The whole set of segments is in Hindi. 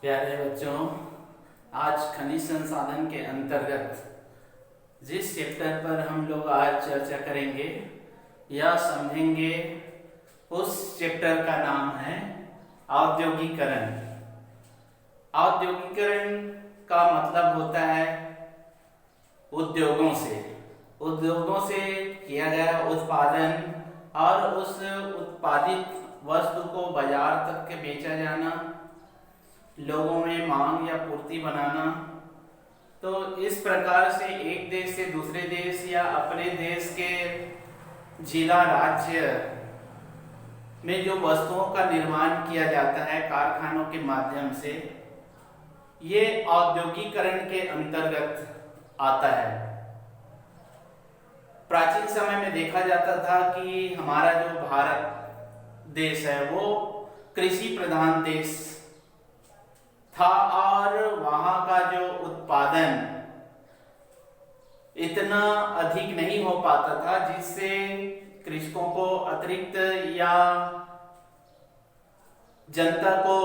प्यारे बच्चों, आज खनिज संसाधन के अंतर्गत जिस चैप्टर पर हम लोग आज चर्चा करेंगे या समझेंगे, उस चैप्टर का नाम है औद्योगिकरण। औद्योगिकरण का मतलब होता है उद्योगों से किया गया उत्पादन और उस उत्पादित वस्तु को बाजार तक के बेचा जाना, लोगों में मांग या पूर्ति बनाना। तो इस प्रकार से एक देश से दूसरे देश या अपने देश के जिला राज्य में जो वस्तुओं का निर्माण किया जाता है कारखानों के माध्यम से, ये औद्योगिकरण के अंतर्गत आता है। प्राचीन समय में देखा जाता था कि हमारा जो भारत देश है वो कृषि प्रधान देश था और वहां का जो उत्पादन इतना अधिक नहीं हो पाता था जिससे कृषकों को अतिरिक्त या जनता को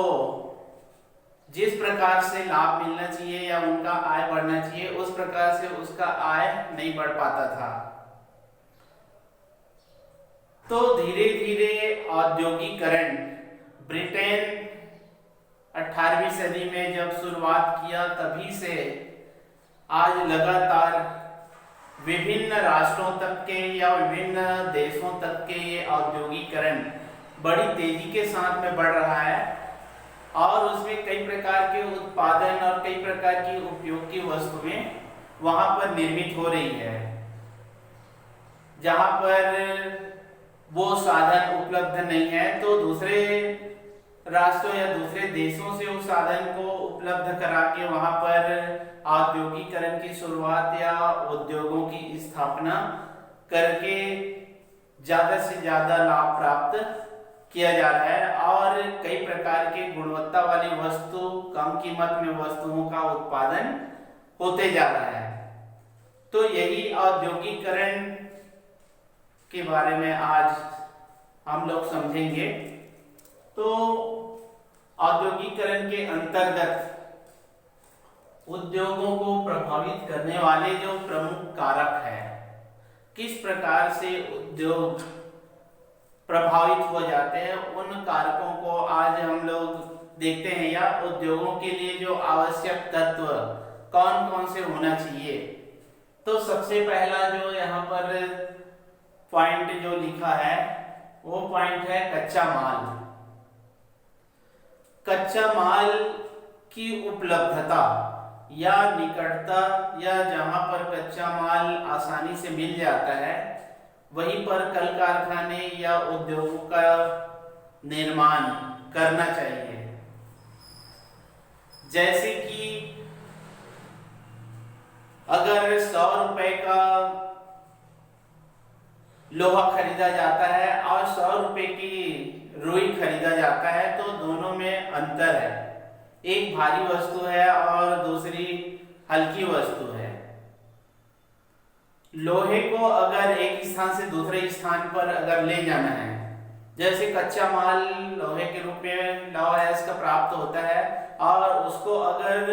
जिस प्रकार से लाभ मिलना चाहिए या उनका आय बढ़ना चाहिए, उस प्रकार से उसका आय नहीं बढ़ पाता था। तो धीरे धीरे औद्योगिकरण ब्रिटेन 18वीं सदी में जब शुरुआत किया, तभी से आज लगातार विभिन्न राष्ट्रों तक के या विभिन्न देशों तक के ये औद्योगिकरण बड़ी तेजी के साथ में बढ़ रहा है और उसमें कई प्रकार के उत्पादन और कई प्रकार की उपयोग की वस्तुएं वहां पर निर्मित हो रही है। जहां पर वो साधन उपलब्ध नहीं है तो दूसरे राष्ट्रों या दूसरे देशों से उस साधन को उपलब्ध करा के वहां पर औद्योगिकरण की शुरुआत या उद्योगों की स्थापना करके ज्यादा से ज्यादा लाभ प्राप्त किया जा रहा है और कई प्रकार के गुणवत्ता वाली वस्तु, कम कीमत में वस्तुओं का उत्पादन होते जा रहा है। तो यही औद्योगिकरण के बारे में आज हम लोग समझेंगे। तो औद्योगिकरण के अंतर्गत उद्योगों को प्रभावित करने वाले जो प्रमुख कारक है, किस प्रकार से उद्योग प्रभावित हो जाते हैं, उन कारकों को आज हम लोग देखते हैं। या उद्योगों के लिए जो आवश्यक तत्व कौन कौन से होना चाहिए। तो सबसे पहला जो यहाँ पर पॉइंट जो लिखा है वो पॉइंट है कच्चा माल। कच्चा माल की उपलब्धता या निकटता, या जहां पर कच्चा माल आसानी से मिल जाता है वहीं पर कल कारखाने या उद्योगों का निर्माण करना चाहिए। जैसे कि अगर 100 रुपए का लोहा खरीदा जाता है और 100 रुपए की रुई खरीदा जाता है, तो दोनों में अंतर है। एक भारी वस्तु है और दूसरी हल्की वस्तु है। लोहे को अगर एक स्थान से दूसरे स्थान पर अगर ले जाना है, जैसे कच्चा माल लोहे के रूप में लौह अयस्क का प्राप्त होता है और उसको अगर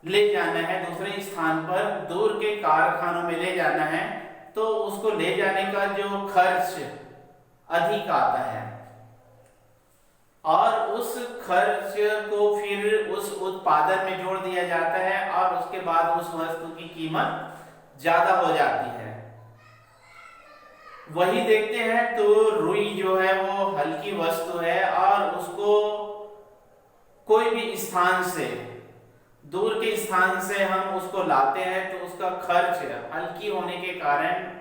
ले जाना है दूसरे स्थान पर, दूर के कारखानों में ले जाना है, तो उसको ले जाने का जो खर्च अधिक आता है और उस खर्च को फिर उस उत्पादन में जोड़ दिया जाता है और उसके बाद उस वस्तु की कीमत ज्यादा हो जाती है। वही देखते हैं तो रुई जो है वो हल्की वस्तु है और उसको कोई भी स्थान से, दूर के स्थान से हम उसको लाते हैं तो उसका खर्च हल्की होने के कारण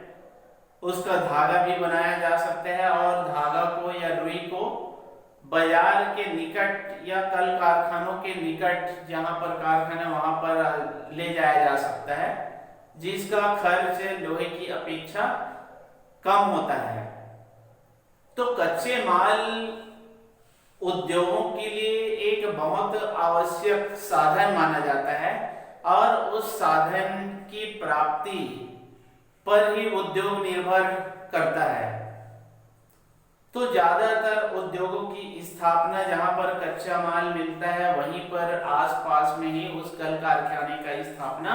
उसका धागा भी बनाया जा सकता है और धागा को या रुई को बाजार के निकट या कल कारखानों के निकट जहां पर कारखाना वहां पर ले जाया जा सकता है, जिसका खर्च लोहे की अपेक्षा कम होता है। तो कच्चे माल उद्योगों के लिए एक बहुत आवश्यक साधन माना जाता है और उस साधन की प्राप्ति पर ही उद्योग निर्भर करता है। तो ज्यादातर उद्योगों की स्थापना जहां पर कच्चा माल मिलता है वहीं पर आसपास में ही उस कल कारखाने का स्थापना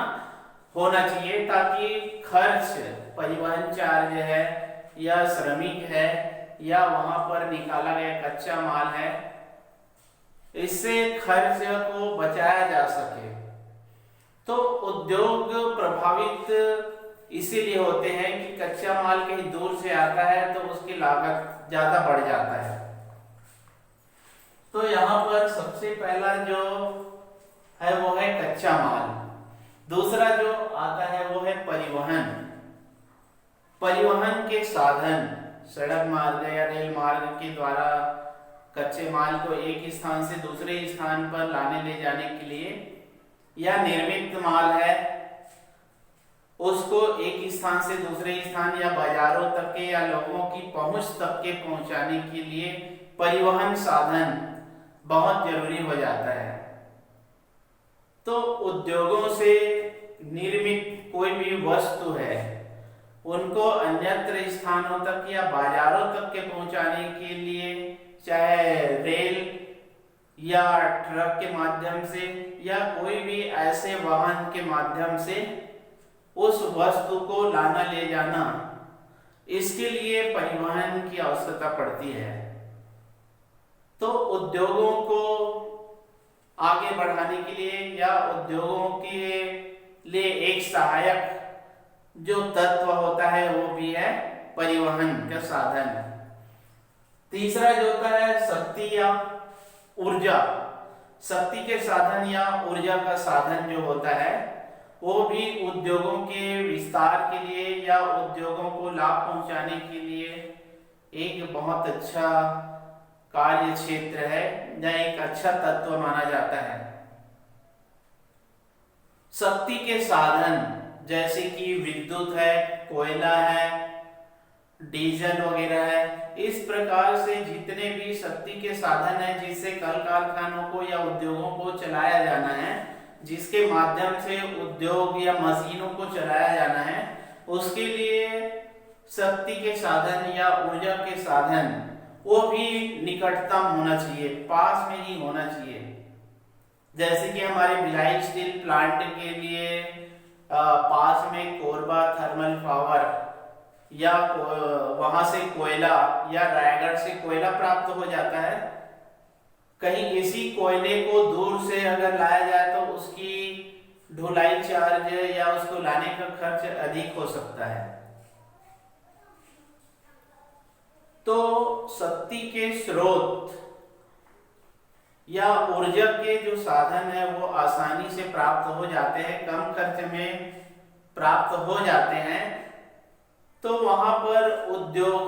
होना चाहिए, ताकि खर्च, परिवहन चार्ज है या श्रमिक है या वहां पर निकाला गया कच्चा माल है, इससे खर्च को बचाया जा सके। तो उद्योग प्रभावित इसीलिए होते हैं कि कच्चा माल कहीं दूर से आता है तो उसकी लागत ज्यादा बढ़ जाता है। तो यहाँ पर सबसे पहला जो है वो है कच्चा माल। दूसरा जो आता है वो है परिवहन। परिवहन के साधन, सड़क मार्ग या रेल मार्ग के द्वारा कच्चे माल को एक स्थान से दूसरे स्थान पर लाने ले जाने के लिए, या निर्मित माल है उसको एक स्थान से दूसरे स्थान या बाजारों तक के या लोगों की पहुंच तक के पहुंचाने के लिए परिवहन साधन बहुत जरूरी हो जाता है। तो उद्योगों से निर्मित कोई भी वस्तु है उनको अन्यत्र स्थानों तक या बाजारों तक के पहुंचाने के लिए, चाहे रेल या ट्रक के माध्यम से या कोई भी ऐसे वाहन के माध्यम से उस वस्तु को लाना ले जाना, इसके लिए परिवहन की आवश्यकता पड़ती है। तो उद्योगों को आगे बढ़ाने के लिए या उद्योगों के लिए एक सहायक जो तत्व होता है वो भी है परिवहन का साधन। तीसरा जो होता है शक्ति या ऊर्जा। शक्ति के साधन या ऊर्जा का साधन जो होता है वो भी उद्योगों के विस्तार के लिए या उद्योगों को लाभ पहुंचाने के लिए एक बहुत अच्छा कार्य क्षेत्र है या एक अच्छा तत्व माना जाता है। शक्ति के साधन जैसे कि विद्युत है, कोयला है, डीजल वगैरह है, इस प्रकार से जितने भी शक्ति के साधन है जिससे कल कारखानों को या उद्योगों को चलाया जाना है, जिसके माध्यम से उद्योग या मशीनों को चलाया जाना है, उसके लिए शक्ति के साधन या ऊर्जा के साधन वो भी निकटतम होना चाहिए, पास में ही होना चाहिए। जैसे कि हमारे भिलाई स्टील प्लांट के लिए पास में कोरबा थर्मल पावर या वहां से कोयला या रायगढ़ से कोयला प्राप्त हो जाता है। कहीं इसी कोयले को दूर से अगर लाया जाए तो उसकी ढुलाई चार्ज या उसको लाने का खर्च अधिक हो सकता है। तो शक्ति के स्रोत या ऊर्जा के जो साधन है वो आसानी से प्राप्त हो जाते हैं, कम खर्च में प्राप्त हो जाते हैं, तो वहां पर उद्योग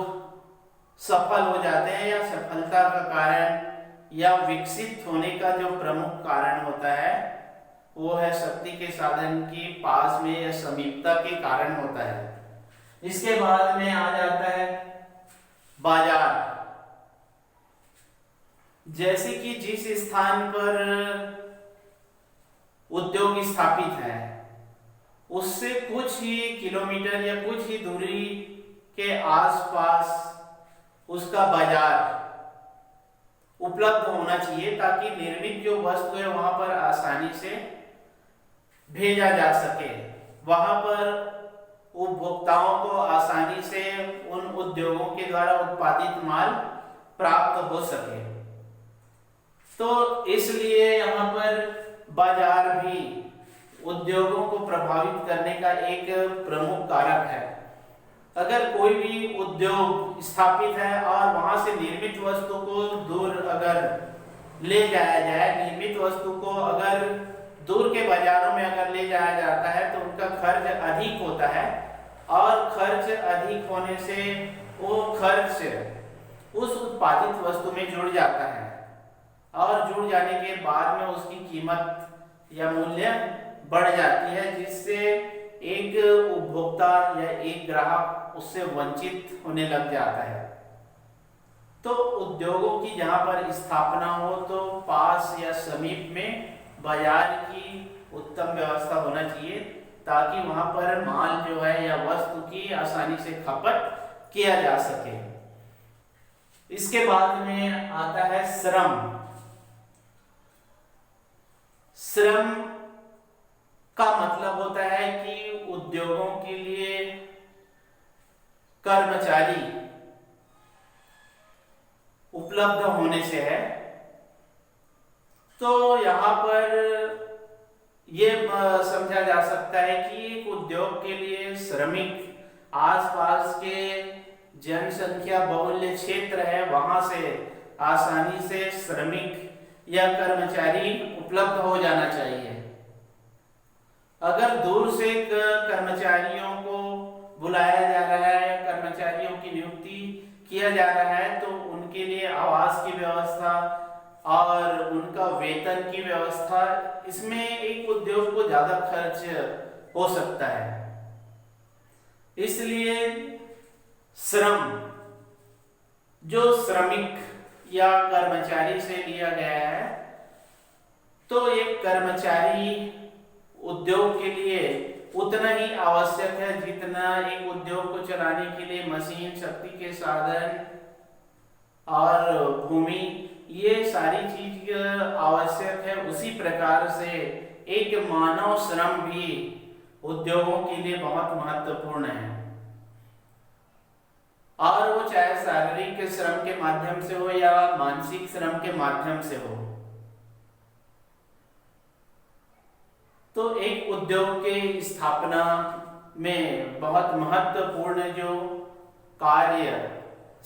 सफल हो जाते हैं या सफलता का कारण या विकसित होने का जो प्रमुख कारण होता है वो है शक्ति के साधन की पास में या समीपता के कारण होता है। इसके बाद में आ जाता है बाजार। जैसे कि जिस स्थान पर उद्योग स्थापित है उससे कुछ ही किलोमीटर या कुछ ही दूरी के आसपास उसका बाजार उपलब्ध होना चाहिए, ताकि निर्मित जो वस्तु है वहां पर आसानी से भेजा जा सके, वहां पर उपभोक्ताओं को आसानी से उन उद्योगों के द्वारा उत्पादित माल प्राप्त हो सके। तो इसलिए यहाँ पर बाजार भी उद्योगों को प्रभावित करने का एक प्रमुख कारक है। अगर कोई भी उद्योग स्थापित है और वहां से निर्मित वस्तु को दूर अगर ले जाया जाए, निर्मित वस्तु को अगर दूर के बाजारों में अगर ले जाया जाता है तो उनका खर्च अधिक होता है, और खर्च अधिक होने से वो खर्च उस उत्पादित वस्तु में जुड़ जाता है, और जुड़ जाने के बाद में उसकी कीमत या मूल्य बढ़ जाती है, जिससे एक उपभोक्ता या एक ग्राहक उससे वंचित होने लग जाता है। तो उद्योगों की जहां पर स्थापना हो तो पास या समीप में बाजार की उत्तम व्यवस्था होना चाहिए, ताकि वहां पर माल जो है या वस्तु की आसानी से खपत किया जा सके। इसके बाद में आता है श्रम। श्रम का मतलब होता है कि उद्योगों के लिए कर्मचारी उपलब्ध होने से है। तो यहां पर यह समझा जा सकता है कि एक उद्योग के लिए श्रमिक आसपास के जनसंख्या बहुल्य क्षेत्र है वहां से आसानी से श्रमिक या कर्मचारी उपलब्ध हो जाना चाहिए। अगर दूर से कर्मचारियों को बुलाया जा रहा है या कर्मचारियों की नियुक्ति किया जा रहा है तो उनके लिए आवास की व्यवस्था और उनका वेतन की व्यवस्था, इसमें एक उद्योग को ज्यादा खर्च हो सकता है। इसलिए श्रम जो श्रमिक या कर्मचारी से लिया गया है, तो एक कर्मचारी उद्योग के लिए उतना ही आवश्यक है जितना एक उद्योग को चलाने के लिए मशीन, शक्ति के साधन और भूमि, ये सारी चीज आवश्यक है। उसी प्रकार से एक मानव श्रम भी उद्योगों के लिए बहुत महत्वपूर्ण है, और वो चाहे शारीरिक श्रम के माध्यम से हो या मानसिक श्रम के माध्यम से हो। तो एक उद्योग के स्थापना में बहुत महत्वपूर्ण जो कार्य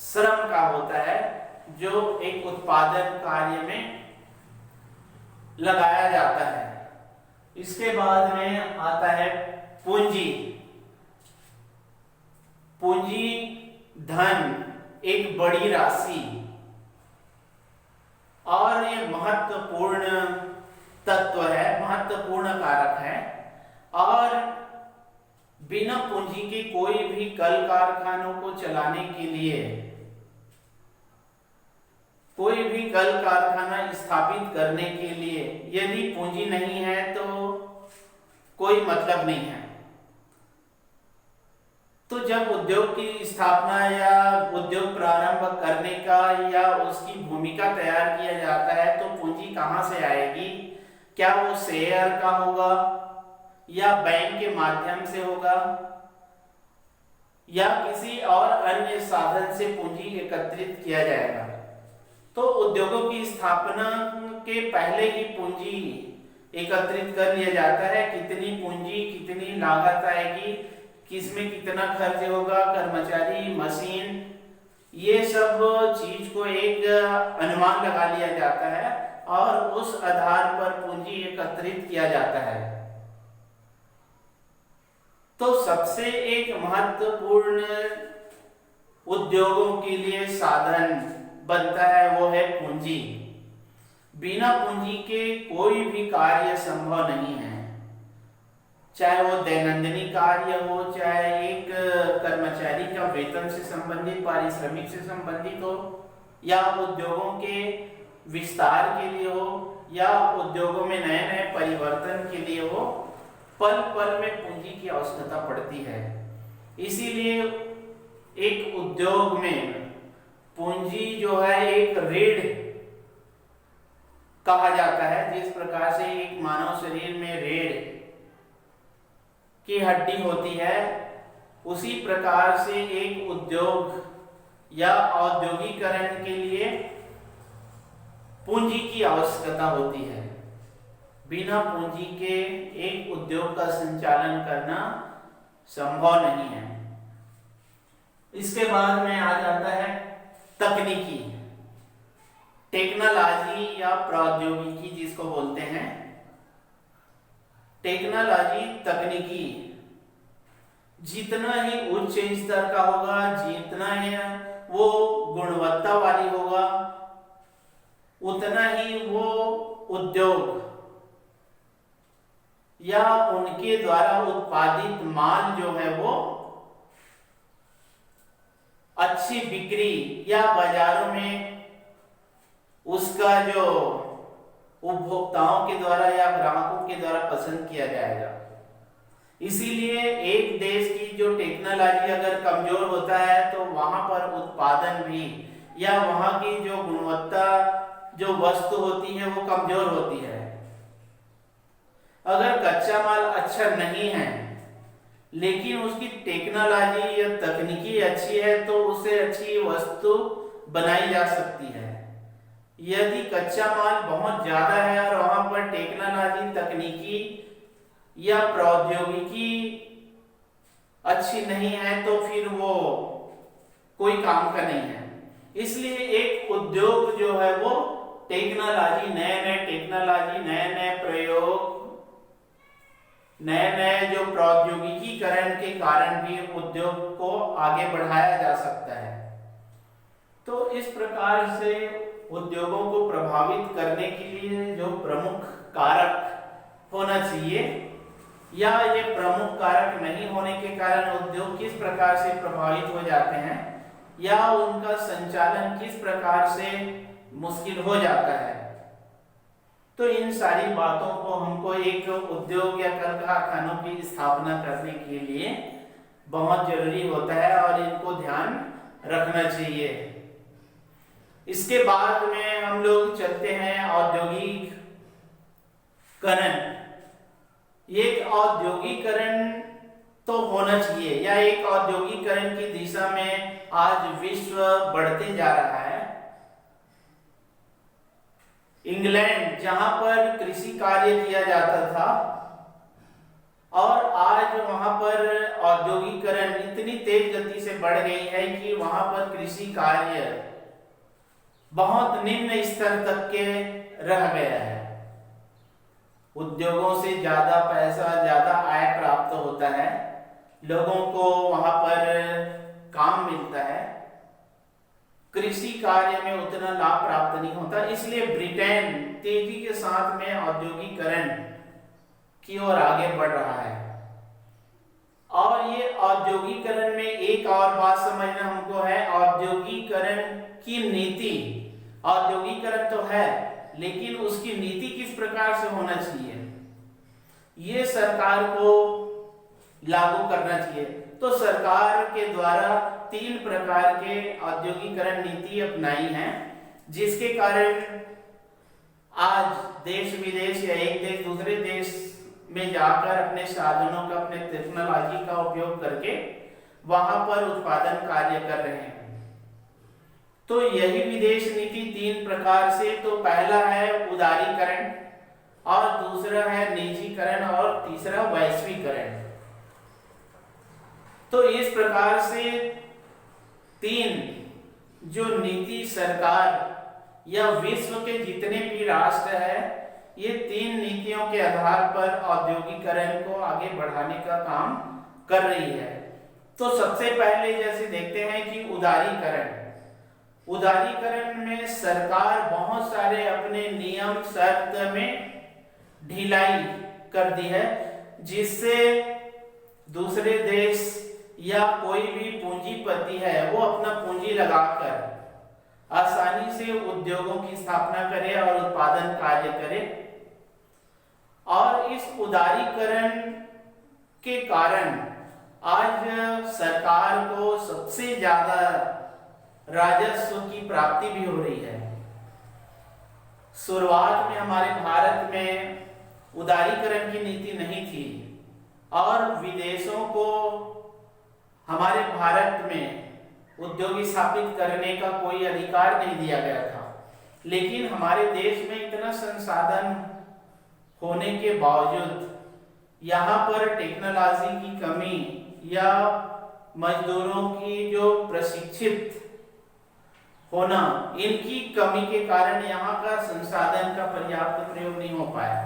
श्रम का होता है, जो एक उत्पादन कार्य में लगाया जाता है। इसके बाद में आता है पूंजी। पूंजी धन, एक बड़ी राशि, और ये महत्वपूर्ण तत्व है, महत्वपूर्ण कारक है। और बिना पूंजी के कोई भी कल कारखानों को चलाने के लिए, कोई भी कल कारखाना स्थापित करने के लिए यदि पूंजी नहीं है तो कोई मतलब नहीं है। तो जब उद्योग की स्थापना या उद्योग प्रारंभ करने का या उसकी भूमिका तैयार किया जाता है तो पूंजी कहां से आएगी? क्या वो शेयर का होगा या बैंक के माध्यम से होगा या किसी और अन्य साधन से पूंजी एकत्रित किया जाएगा? तो उद्योगों की स्थापना के पहले ही पूंजी एकत्रित कर लिया जाता है। कितनी पूंजी, कितनी लागत आएगी, किसमें कितना खर्च होगा, कर्मचारी, मशीन, ये सब चीज को एक अनुमान लगा लिया जाता है और उस आधार पर पूंजी एकत्रित किया जाता है। तो सबसे एक महत्वपूर्ण उद्योगों के लिए साधन बनता है वो है पूंजी। बिना पूंजी के कोई भी कार्य संभव नहीं है, चाहे वो दैनंदिन कार्य हो, चाहे एक कर्मचारी का वेतन से संबंधित, पारिश्रमिक से संबंधित हो, या उद्योगों के विस्तार के लिए हो, या उद्योगों में नए नए परिवर्तन के लिए हो। पल पल में पूंजी की आवश्यकता पड़ती है। इसीलिए एक उद्योग में पूंजी जो है एक रीढ़ कहा जाता है। जिस प्रकार से एक मानव शरीर में रीढ़ की हड्डी होती है, उसी प्रकार से एक उद्योग या औद्योगिकरण के लिए पूंजी की आवश्यकता होती है। बिना पूंजी के एक उद्योग का संचालन करना संभव नहीं है। इसके बाद में आ जाता है तकनीकी, टेक्नोलॉजी या प्रौद्योगिकी जिसको बोलते हैं। टेक्नोलॉजी, तकनीकी जितना ही उच्च स्तर का होगा, जितना ही वो गुणवत्ता वाली होगा, उतना ही वो उद्योग या उनके द्वारा उत्पादित माल जो है वो अच्छी बिक्री या बाजारों में उसका जो उपभोक्ताओं के द्वारा या ग्राहकों के द्वारा पसंद किया जाएगा। इसीलिए एक देश की जो टेक्नोलॉजी अगर कमजोर होता है तो वहां पर उत्पादन भी या वहां की जो गुणवत्ता जो वस्तु होती है वो कमजोर होती है। अगर कच्चा माल अच्छा नहीं है लेकिन उसकी टेक्नोलॉजी या तकनीकी अच्छी है तो उससे अच्छी वस्तु बनाई जा सकती है। यदि कच्चा माल बहुत ज्यादा है और वहां पर टेक्नोलॉजी तकनीकी या प्रौद्योगिकी अच्छी नहीं है तो फिर वो कोई काम का नहीं है। इसलिए एक उद्योग जो है वो टेक्नोलॉजी, नए नए टेक्नोलॉजी, नए नए प्रयोग, नए नए जो प्रौद्योगिकीकरण के कारण भी उद्योग को आगे बढ़ाया जा सकता है। तो इस प्रकार से उद्योगों को प्रभावित करने के लिए जो प्रमुख कारक होना चाहिए या ये प्रमुख कारक नहीं होने के कारण उद्योग किस प्रकार से प्रभावित हो जाते हैं या उनका संचालन किस प्रकार से मुश्किल हो जाता है। तो इन सारी बातों को हमको एक उद्योग या कल कारखानों की स्थापना करने के लिए बहुत जरूरी होता है और इनको ध्यान रखना चाहिए। इसके बाद में हम लोग चलते हैं औद्योगिकरण। एक औद्योगिकरण तो होना चाहिए या एक औद्योगिकरण की दिशा में आज विश्व बढ़ते जा रहा है। इंग्लैंड जहां पर कृषि कार्य किया जाता था और आज वहां पर औद्योगिकरण इतनी तेज गति से बढ़ गई है कि वहां पर कृषि कार्य बहुत निम्न स्तर तक के रह गया है। उद्योगों से ज्यादा पैसा, ज्यादा आय प्राप्त होता है, लोगों को वहां पर काम मिलता है, कृषि कार्य में उतना लाभ प्राप्त नहीं होता। इसलिए ब्रिटेन तेजी के साथ में औद्योगिकरण की ओर आगे बढ़ रहा है। और ये औद्योगिकरण में एक और बात समझना हमको है, औद्योगिकरण की नीति। औद्योगिकरण तो है लेकिन उसकी नीति किस प्रकार से होना चाहिए ये सरकार को लागू करना चाहिए। तो सरकार के द्वारा 3 प्रकार के औद्योगिकरण नीति अपनाई है जिसके कारण आज देश विदेश या एक देश दूसरे देश में जाकर अपने साधनों का, अपने टेक्नोलॉजी का उपयोग करके वहां पर उत्पादन कार्य कर रहे हैं। तो यही विदेश नीति 3 प्रकार से, तो पहला है उदारीकरण और दूसरा है निजीकरण और तीसरा वैश्वीकरण। तो इस प्रकार से 3 जो नीति सरकार या विश्व के जितने भी राष्ट्र है ये 3 नीतियों के आधार पर औद्योगिकरण को आगे बढ़ाने का काम कर रही है। तो सबसे पहले जैसे देखते हैं कि उदारीकरण। उदारीकरण में सरकार बहुत सारे अपने नियम शर्त में ढिलाई कर दी है जिससे दूसरे देश या कोई भी पूंजीपति है वो अपना पूंजी लगाकर आसानी से उद्योगों की स्थापना करे और उत्पादन कार्य करे। और इस उदारीकरण के कारण आज सरकार को सबसे ज्यादा राजस्व की प्राप्ति भी हो रही है। शुरुआत में हमारे भारत में उदारीकरण की नीति नहीं थी और विदेशों को हमारे भारत में उद्योग स्थापित करने का कोई अधिकार नहीं दिया गया था। लेकिन हमारे देश में इतना संसाधन होने के बावजूद यहाँ पर टेक्नोलॉजी की कमी या मजदूरों की जो प्रशिक्षित होना, इनकी कमी के कारण यहाँ का संसाधन का पर्याप्त प्रयोग नहीं हो पाया।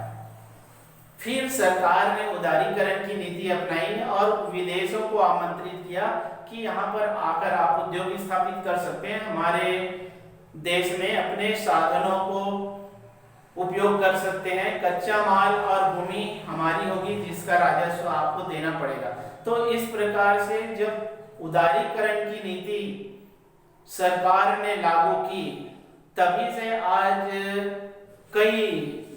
फिर सरकार ने उदारीकरण की नीति अपनाई और विदेशों को आमंत्रित किया कि यहाँ पर आकर आप उद्योग स्थापित कर सकते हैं, हमारे देश में अपने साधनों को उपयोग कर सकते हैं, कच्चा माल और भूमि हमारी होगी जिसका राजस्व आपको देना पड़ेगा। तो इस प्रकार से जब उदारीकरण की नीति सरकार ने लागू की तभी से आज कई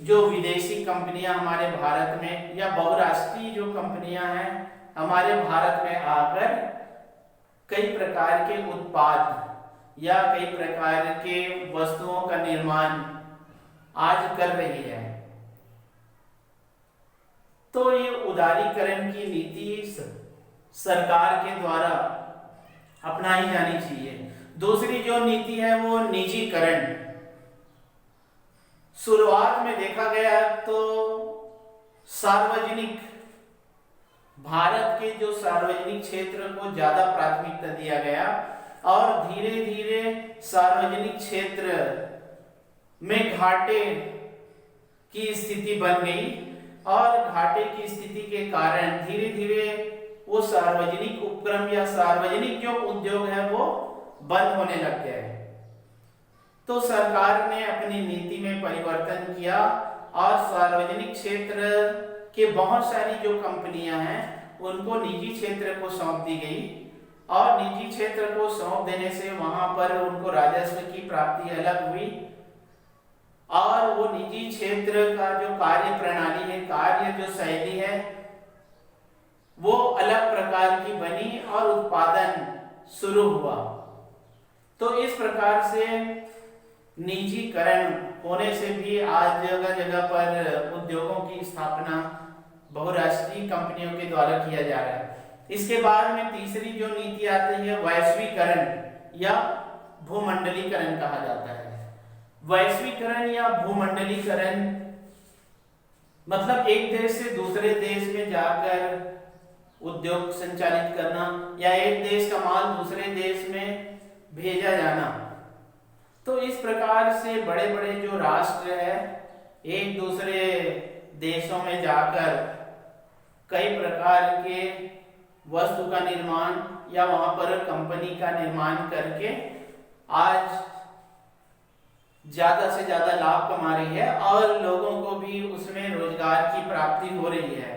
जो विदेशी कंपनियां हमारे भारत में या बहुराष्ट्रीय जो कंपनियां हैं हमारे भारत में आकर कई प्रकार के उत्पाद या कई प्रकार के वस्तुओं का निर्माण आज कर रही है। तो ये उदारीकरण की नीति सरकार के द्वारा अपनाई जानी चाहिए। दूसरी जो नीति है वो निजीकरण। शुरुआत में देखा गया तो सार्वजनिक, भारत के जो सार्वजनिक क्षेत्र को ज्यादा प्राथमिकता दिया गया और धीरे धीरे सार्वजनिक क्षेत्र में घाटे की स्थिति बन गई और घाटे की स्थिति के कारण धीरे धीरे वो सार्वजनिक उपक्रम या सार्वजनिक जो उद्योग है वो बंद होने लग गए। तो सरकार ने अपनी नीति में परिवर्तन किया और सार्वजनिक क्षेत्र के बहुत सारी जो कंपनियां हैं उनको निजी क्षेत्र को सौंप दी गई और निजी क्षेत्र को सौंप देने से वहां पर उनको राजस्व की प्राप्ति अलग हुई और वो निजी क्षेत्र का जो कार्य प्रणाली है, कार्य जो शैली है वो अलग प्रकार की बनी और उत्पादन शुरू हुआ। तो इस प्रकार से निजीकरण होने से भी आज जगह जगह पर उद्योगों की स्थापना बहुराष्ट्रीय कंपनियों के द्वारा किया जा रहा है। इसके बाद में तीसरी जो नीति आती है वैश्वीकरण या भूमंडलीकरण कहा जाता है। वैश्वीकरण या भूमंडलीकरण मतलब एक देश से दूसरे देश में जाकर उद्योग संचालित करना या एक देश का माल दूसरे देश में भेजा जाना। तो इस प्रकार से बड़े बड़े जो राष्ट्र है एक दूसरे देशों में जाकर कई प्रकार के वस्तु का निर्माण या वहां पर कंपनी का निर्माण करके आज ज्यादा से ज्यादा लाभ कमा रही है और लोगों को भी उसमें रोजगार की प्राप्ति हो रही है।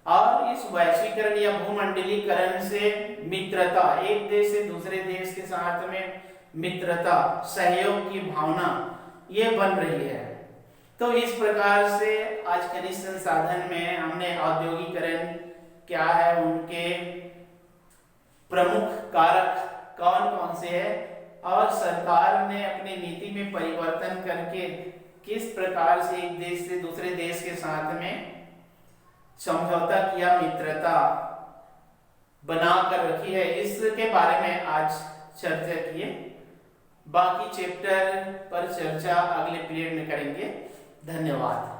और इस वैश्वीकरण या भूमंडलीकरण से मित्रता, एक देश से दूसरे देश के साथ में मित्रता, सहयोग की भावना ये बन रही है। तो इस प्रकार से आज खनिज संसाधन में हमने औद्योगिकरण क्या है, उनके प्रमुख कारक कौन कौन से हैं और सरकार ने अपनी नीति में परिवर्तन करके किस प्रकार से एक देश से दूसरे देश के साथ में समझौता किया, मित्रता बनाकर रखी है, इसके बारे में आज चर्चा किए। बाकी चैप्टर पर चर्चा अगले पीरियड में करेंगे। धन्यवाद।